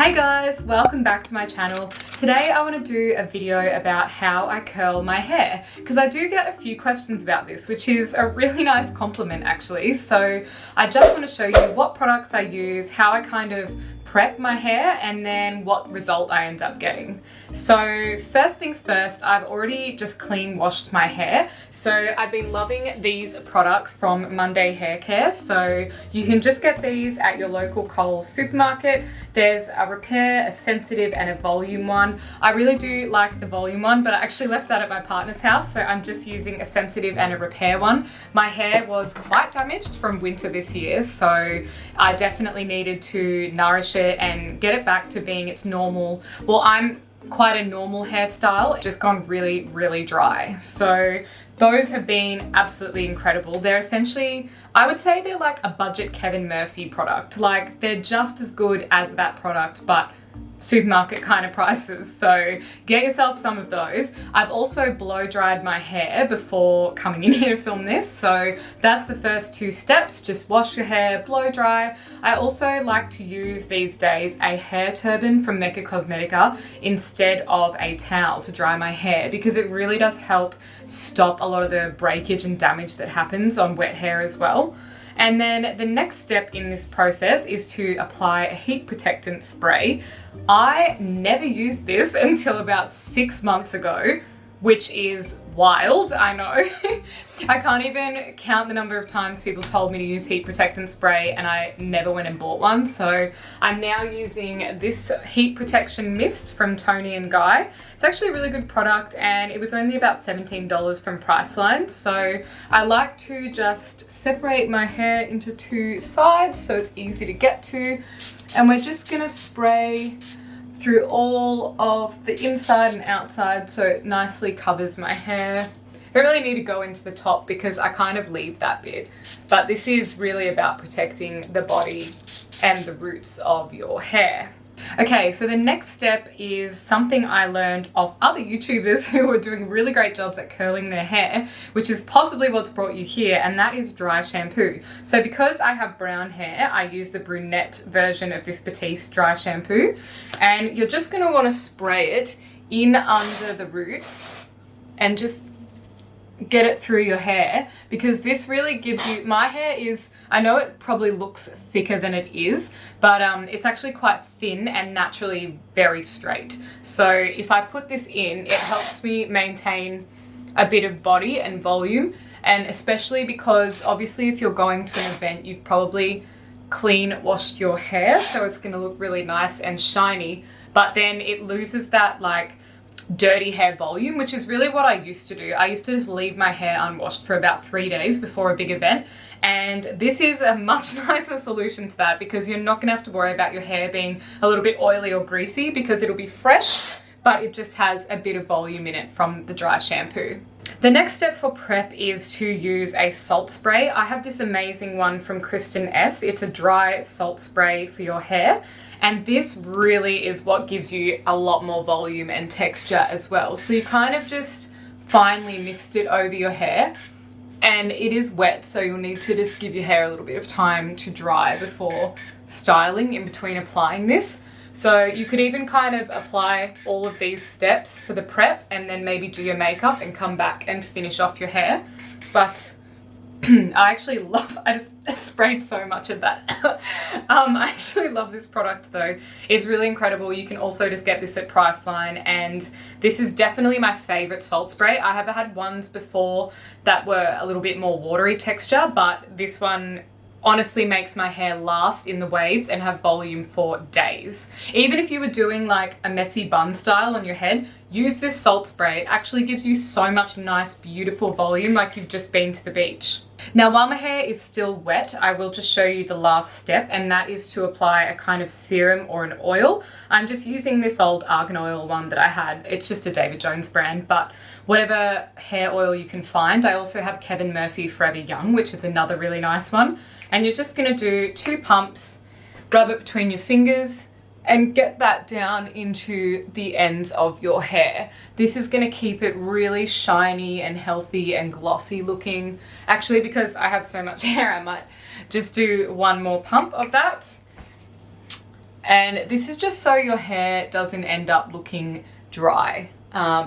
Hey guys, welcome back to my channel. Today I want to do a video about how I curl my hair because I do get a few questions about this, which is a really nice compliment actually. So I just want to show you what products I use, how I kind of prep my hair, and then what result I end up getting. So first things first, I've already just clean washed my hair. So I've been loving these products from Monday Hair Care. So you can just get these at your local Coles supermarket. There's a repair, a sensitive, and a volume one. I really do like the volume one, but I actually left that at my partner's house, so I'm just using a sensitive and a repair one. My hair was quite damaged from winter this year, so I definitely needed to nourish it and get it back to being its normal. Well, I'm quite a normal hairstyle, just gone really, really dry. So those have been absolutely incredible. They're essentially, I would say they're like a budget Kevin Murphy product. Like they're just as good as that product, but supermarket kind of prices. So get yourself some of those. I've also blow dried my hair before coming in here to film this. So that's the first two steps. Just wash your hair, blow dry. I also like to use these days a hair turban from Mecca Cosmetica instead of a towel to dry my hair, because it really does help stop a lot of the breakage and damage that happens on wet hair as well. And then the next step in this process is to apply a heat protectant spray. I never used this until about 6 months ago, which is wild, I know. I can't even count the number of times people told me to use heat protectant spray and I never went and bought one. So I'm now using this heat protection mist from Tony and Guy. It's actually a really good product and it was only about $17 from Priceline. So I like to just separate my hair into two sides so it's easy to get to. And we're just gonna spray through all of the inside and outside so it nicely covers my hair. I really need to go into the top because I kind of leave that bit, but this is really about protecting the body and the roots of your hair. Okay, so the next step is something I learned off other YouTubers who are doing really great jobs at curling their hair, which is possibly what's brought you here, and that is dry shampoo. So because I have brown hair, I use the brunette version of this Batiste dry shampoo, and you're just gonna wanna spray it in under the roots and just get it through your hair, because this really gives you, my hair is, I know it probably looks thicker than it is, but it's actually quite thin and naturally very straight. So if I put this in, it helps me maintain a bit of body and volume, and especially because obviously if you're going to an event, you've probably clean washed your hair, so it's going to look really nice and shiny, but then it loses that like dirty hair volume, which is really what I used to do. I used to just leave my hair unwashed for about 3 days before a big event, and this is a much nicer solution to that because you're not going to have to worry about your hair being a little bit oily or greasy because it'll be fresh, but it just has a bit of volume in it from the dry shampoo. The next step for prep is to use a salt spray. I have this amazing one from Kristen S. It's a dry salt spray for your hair. And this really is what gives you a lot more volume and texture as well. So you kind of just finely mist it over your hair, and it is wet, so you'll need to just give your hair a little bit of time to dry before styling in between applying this. So you could even kind of apply all of these steps for the prep and then maybe do your makeup and come back and finish off your hair. But I actually love, I just sprayed so much of that. I actually love this product though. It's really incredible. You can also just get this at Priceline, and this is definitely my favorite salt spray. I have had ones before that were a little bit more watery texture, but this one honestly makes my hair last in the waves and have volume for days. Even if you were doing like a messy bun style on your head, use this salt spray. It actually gives you so much nice, beautiful volume like you've just been to the beach. Now, while my hair is still wet, I will just show you the last step, and that is to apply a kind of serum or an oil. I'm just using this old argan oil one that I had. It's just a David Jones brand, but whatever hair oil you can find. I also have Kevin Murphy Forever Young, which is another really nice one. And you're just gonna do 2 pumps, rub it between your fingers, and get that down into the ends of your hair. This is gonna keep it really shiny and healthy and glossy looking. Actually, because I have so much hair, I might just do 1 more pump of that. And this is just so your hair doesn't end up looking dry.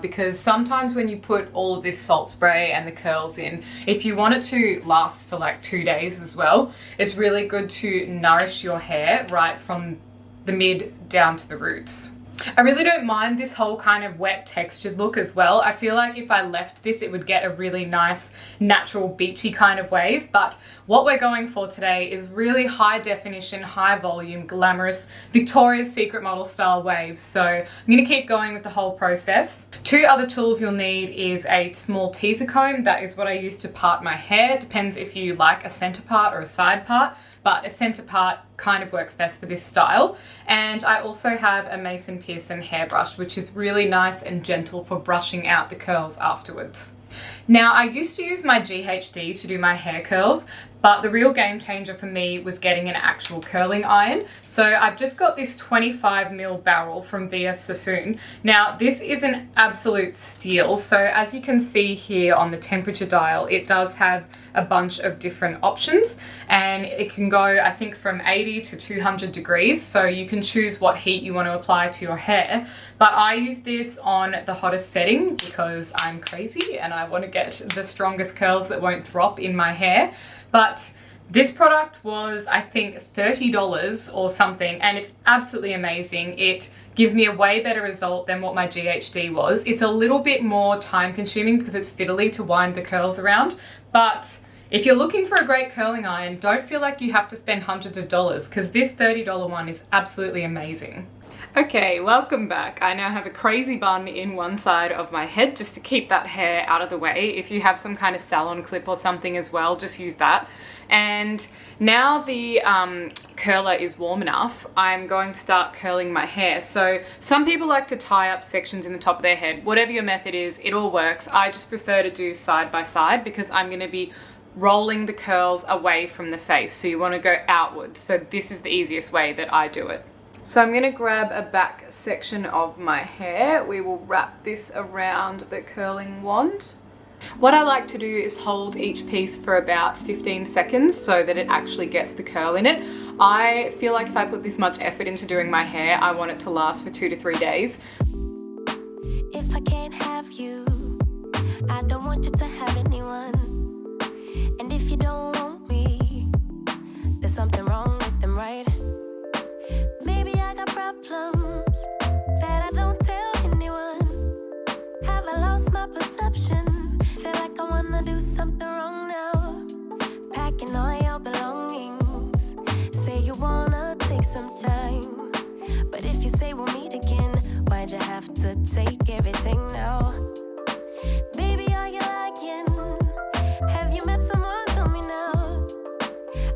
Because sometimes when you put all of this salt spray and the curls in, if you want it to last for like 2 days as well, it's really good to nourish your hair right from the mid down to the roots. I really don't mind this whole kind of wet textured look as well. I feel like if I left this, it would get a really nice natural beachy kind of wave. But what we're going for today is really high definition, high volume, glamorous Victoria's Secret model style waves. So I'm going to keep going with the whole process. 2 other tools you'll need is a small teaser comb. That is what I use to part my hair. Depends if you like a center part or a side part, but a center part kind of works best for this style. And I also have a Mason Pearson hairbrush, which is really nice and gentle for brushing out the curls afterwards. Now, I used to use my GHD to do my hair curls, but the real game changer for me was getting an actual curling iron. So I've just got this 25mm barrel from Via Sassoon. Now, this is an absolute steal. So as you can see here on the temperature dial, it does have a bunch of different options, and it can go, I think, from 80 to 200 degrees. So you can choose what heat you want to apply to your hair. But I use this on the hottest setting because I'm crazy and I want to get the strongest curls that won't drop in my hair. But this product was, I think, $30 or something, and it's absolutely amazing. It gives me a way better result than what my GHD was. It's a little bit more time consuming because it's fiddly to wind the curls around, but if you're looking for a great curling iron, don't feel like you have to spend hundreds of dollars because this $30 one is absolutely amazing. Okay, welcome back. I now have a crazy bun in one side of my head just to keep that hair out of the way. If you have some kind of salon clip or something as well, just use that. And now the curler is warm enough, I'm going to start curling my hair. So some people like to tie up sections in the top of their head. Whatever your method is, it all works. I just prefer to do side by side because I'm going to be rolling the curls away from the face. So you want to go outwards. So this is the easiest way that I do it. So I'm going to grab a back section of my hair. We will wrap this around the curling wand. What I like to do is hold each piece for about 15 seconds so that it actually gets the curl in it. I feel like if I put this much effort into doing my hair, I want it to last for 2 to 3 days. If I can't have you, I don't want you to have anyone. And if you don't want me, there's something wrong with them, right? Maybe I got problems that I don't tell anyone. Have I lost my perception? Feel like I wanna do something wrong now. Packing all your belongings. Say you wanna take some time. But if you say we'll meet again, why'd you have to take everything now? Baby, are you lying? Have you met someone? Tell me now.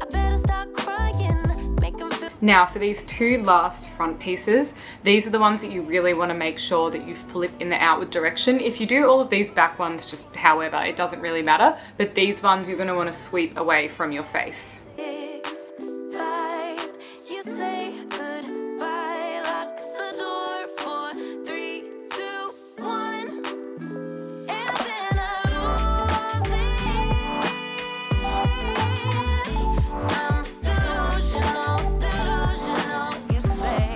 I better start crying. Make them feel. Now for these 2 last front pieces, these are the ones that you really want to make sure that you flip in the outward direction. If you do all of these back ones just however, it doesn't really matter, but these ones you're going to want to sweep away from your face. 6, 5, you say goodbye, lock the door for 3, 2, 1, and then I lose it. I'm delusional, you say.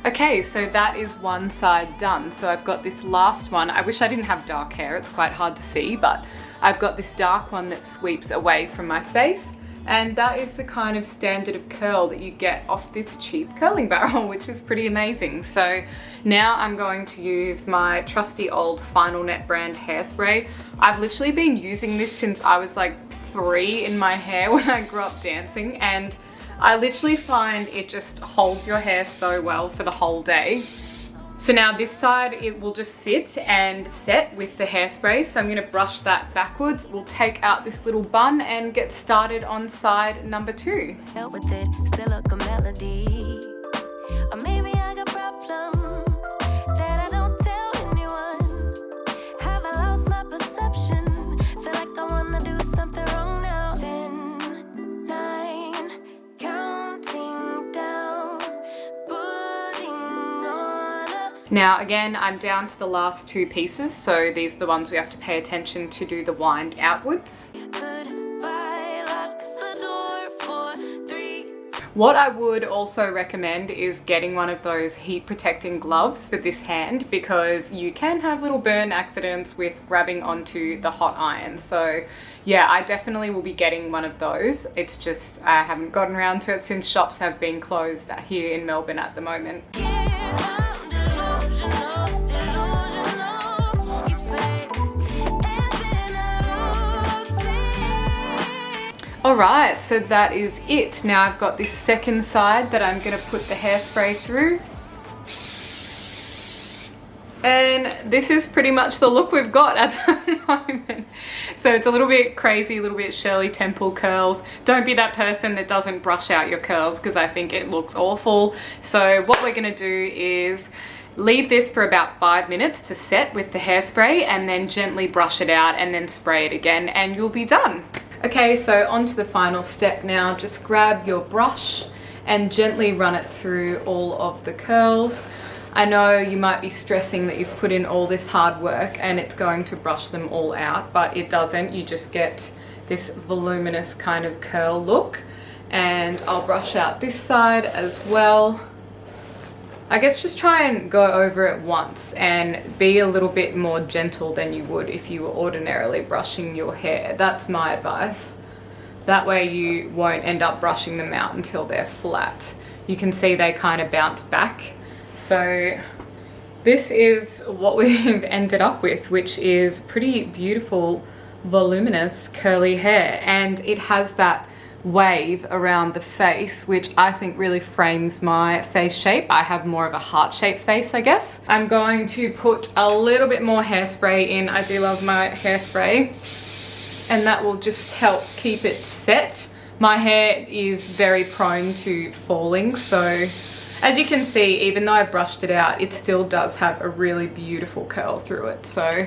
Okay, so that is one side done. So I've got this last one. I wish I didn't have dark hair, it's quite hard to see, but I've got this dark one that sweeps away from my face. And that is the kind of standard of curl that you get off this cheap curling barrel, which is pretty amazing. So now I'm going to use my trusty old Final Net brand hairspray. I've literally been using this since I was like 3 in my hair when I grew up dancing, and I literally find it just holds your hair so well for the whole day. So now this side, it will just sit and set with the hairspray. So I'm going to brush that backwards. We'll take out this little bun and get started on side number 2. Dealt with it, still like a melody. Or maybe I got problems that I don't tell anyone. Have I lost my perception? Feel like I wanna do something wrong now. 10, 9, counting down, putting on a. Now again, I'm down to the last 2 pieces. So these are the ones we have to pay attention to do the wind outwards. Goodbye, lock the door for 3. What I would also recommend is getting one of those heat protecting gloves for this hand, because you can have little burn accidents with grabbing onto the hot iron. So yeah, I definitely will be getting one of those. It's just I haven't gotten around to it since shops have been closed here in Melbourne at the moment. Alright, so that is it. Now I've got this second side that I'm going to put the hairspray through. And this is pretty much the look we've got at the moment. So it's a little bit crazy, a little bit Shirley Temple curls. Don't be that person that doesn't brush out your curls, because I think it looks awful. So what we're going to do is leave this for about 5 minutes to set with the hairspray, and then gently brush it out and then spray it again, and you'll be done. Okay, so on to the final step now. Just grab your brush and gently run it through all of the curls. I know you might be stressing that you've put in all this hard work and it's going to brush them all out, but it doesn't. You just get this voluminous kind of curl look. And I'll brush out this side as well. I guess just try and go over it once and be a little bit more gentle than you would if you were ordinarily brushing your hair. That's my advice. That way you won't end up brushing them out until they're flat. You can see they kind of bounce back. So this is what we've ended up with, which is pretty beautiful, voluminous, curly hair. And it has that wave around the face, which I think really frames my face shape. I have more of a heart-shaped face, I guess. I'm going to put a little bit more hairspray in. I do love my hairspray, and that will just help keep it set. My hair is very prone to falling, so as you can see, even though I brushed it out, it still does have a really beautiful curl through it. So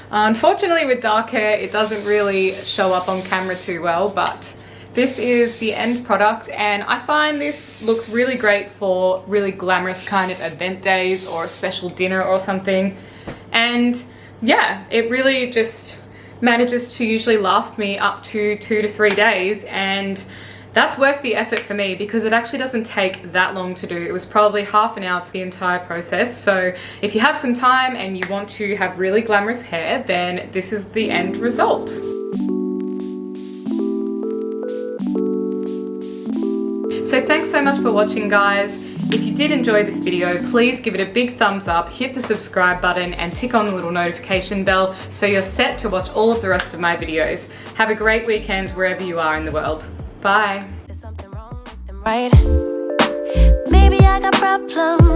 unfortunately with dark hair, it doesn't really show up on camera too well, but this is the end product, and I find this looks really great for really glamorous kind of event days or a special dinner or something. And yeah, it really just manages to usually last me up to 2 to 3 days, and that's worth the effort for me because it actually doesn't take that long to do. It was probably half an hour for the entire process. So if you have some time and you want to have really glamorous hair, then this is the end result. So thanks so much for watching, guys. If you did enjoy this video, please give it a big thumbs up, hit the subscribe button and tick on the little notification bell so you're set to watch all of the rest of my videos. Have a great weekend wherever you are in the world. Bye. There's something wrong with them, right? Maybe I got problems.